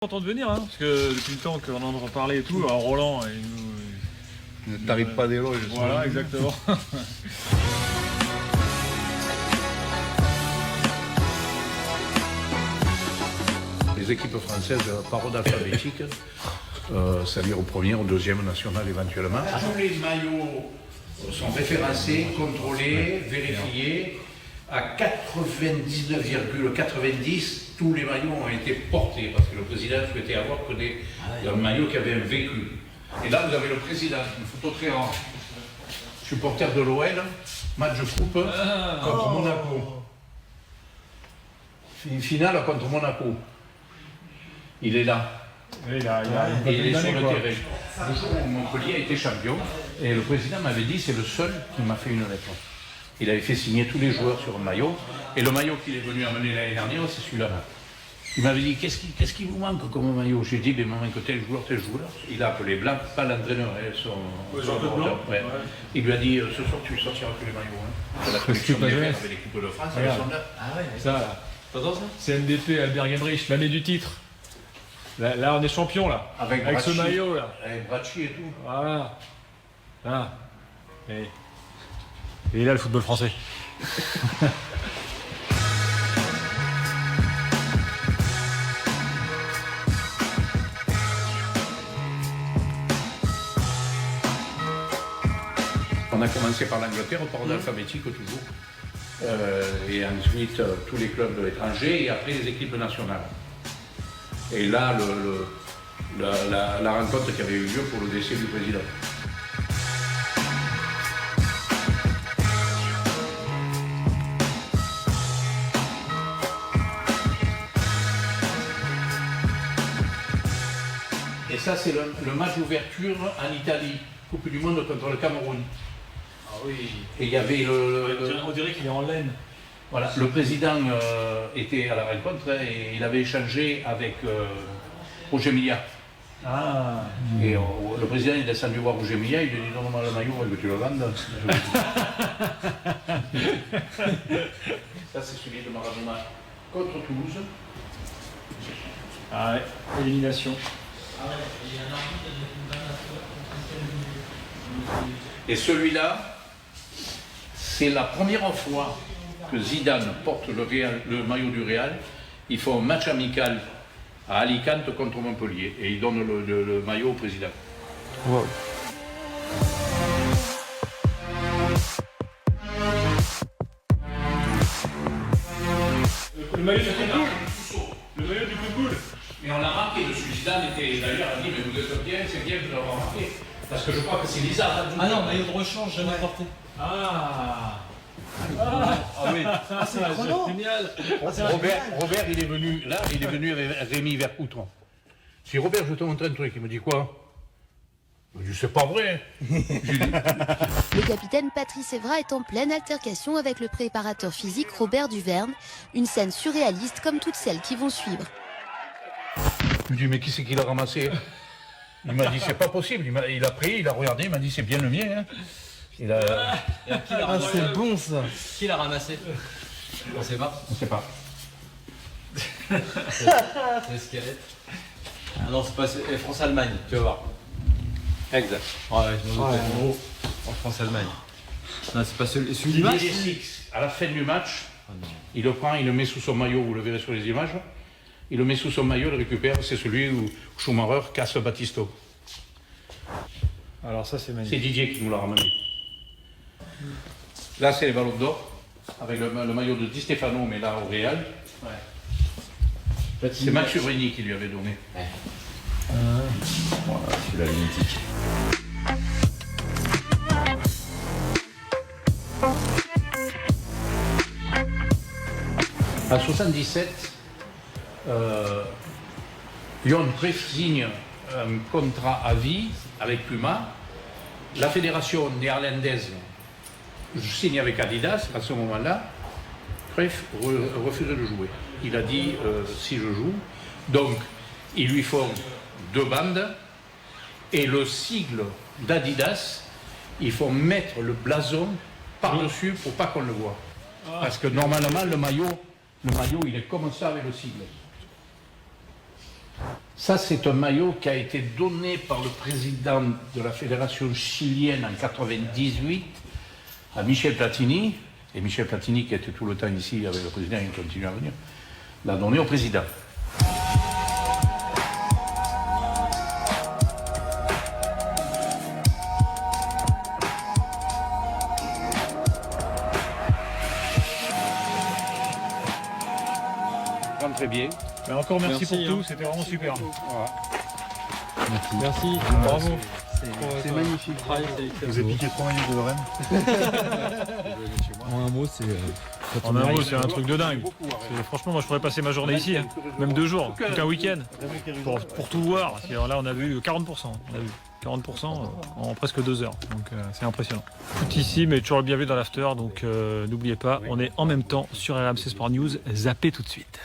Content de venir, hein, parce que depuis le temps qu'on en entend parler et tout, alors Roland, il nous... T'arrives pas d'éloge. Voilà, exactement. Les équipes françaises par ordre alphabétique, c'est-à-dire au premier, au deuxième national éventuellement. Tous les maillots sont référencés, contrôlés, vérifiés. À 99,90, tous les maillots ont été portés parce que le président souhaitait avoir que un maillot qui avait un vécu. Et là, vous avez le président, une photo très rare, supporter de l'OL, match de coupe contre Monaco. Finale contre Monaco. Il est là. Et il est sur le terrain. Le jour où Montpellier a été champion, et le président m'avait dit c'est le seul qui m'a fait une lettre. Il avait fait signer tous les joueurs sur un maillot, et le maillot qu'il est venu amener l'année dernière, c'est celui-là. Il m'avait dit qu'est-ce qui vous manque comme maillot? J'ai dit il me manque tel joueur, tel joueur. Il a appelé Blanc, pas l'entraîneur, son Blanc. Ouais. Il lui a dit ce soir tu ne sortiras plus les maillots. Hein. La collection des verts avec l'équipe de France, elles sont là. Ah ouais, ça là. T'entends ça? C'est NDP, Albert Gemrich, l'année du titre. Là on est champion là. Avec ce maillot là. Avec Bracci et tout. Voilà. Ah. Et là le football français. On a commencé par l'Angleterre, par ordre alphabétique toujours. Et ensuite tous les clubs de l'étranger et après les équipes nationales. Et là, la rencontre qui avait eu lieu pour le décès du président. Et ça, c'est le match d'ouverture en Italie, Coupe du Monde contre le Cameroun. Ah oui. Et il y avait On dirait qu'il est en laine. Voilà, le président était à la rencontre et il avait échangé avec Roger Milla. Ah. Et le président est descendu voir Roger Milla, il lui a dit non, le maillot, que tu le vendes. Ça, c'est celui de Maradona contre Toulouse. Ah ouais, élimination. Et celui-là, c'est la première fois que Zidane porte le maillot du Real. Il fait un match amical à Alicante contre Montpellier et il donne le maillot au président. Wow. Le maillot du Coupe. Le maillot du Coupe. Mais on l'a marqué dessus. Zidane était d'ailleurs, a dit mais vous êtes bien, c'est bien de l'avoir marqué. Parce que je crois que c'est Lisa. Ah non, maillot de rechange jamais porté. Ah. Oui. Ah, c'est génial. Robert, il est venu là, il est venu avec Rémi Vercoutron. Je dis Robert, je te montre un truc. Il me dit quoi? Je dis c'est pas vrai. Le capitaine Patrice Evra est en pleine altercation avec le préparateur physique Robert Duverne. Une scène surréaliste comme toutes celles qui vont suivre. Je lui dis mais qui c'est qui l'a ramassé? Il m'a dit c'est pas possible. Il a pris, il a regardé, il m'a dit c'est bien le mien. Hein. Il a... c'est bon ça. Qui l'a ramassé? On sait pas. On sait pas. C'est le squelette. Ah non, c'est pas France-Allemagne, tu vas voir. Exact. Ouais, France-Allemagne. Non, c'est pas celui du match. À la fin du match, il le prend, il le met sous son maillot, vous le verrez sur les images. Il le met sous son maillot, il le récupère, c'est celui où Schumacher casse Battisto. Alors ça c'est C'est magnifique. Didier qui nous l'a ramené. Là c'est les ballons d'or, avec le maillot de Di Stefano, mais là au Real. Ouais. C'est Max Urini qui lui avait donné. Ouais. Voilà, c'est la mythique. En 1977, Johan Cruyff signe un contrat à vie avec Puma. La fédération néerlandaise signe avec Adidas à ce moment-là. Cruyff refuse de jouer. Il a dit si je joue. Donc, ils lui font 2 bandes et le sigle d'Adidas, il faut mettre le blason par-dessus pour pas qu'on le voit. Parce que normalement, le maillot, il est comme ça avec le sigle. Ça, c'est un maillot qui a été donné par le président de la fédération chilienne en 1998 à Michel Platini. Et Michel Platini, qui était tout le temps ici avec le président, il continue à venir, l'a donné au président. Très bien. Ben encore merci pour tout, c'était vraiment super. Merci, bravo. C'est magnifique. Vous avez piqué 3 maillots de Rennes. En un mot, c'est. En un mot, c'est un truc de dingue. Franchement, moi je pourrais passer ma journée ici, hein. Même 2 jours, tout un week-end, pour tout voir. Parce que là, on a vu 40%. On a vu 40% en presque 2 heures. Donc c'est impressionnant. Tout ici, mais toujours le bienvenu dans l'after. Donc n'oubliez pas, on est en même temps sur RMC Sport News. Zappez tout de suite.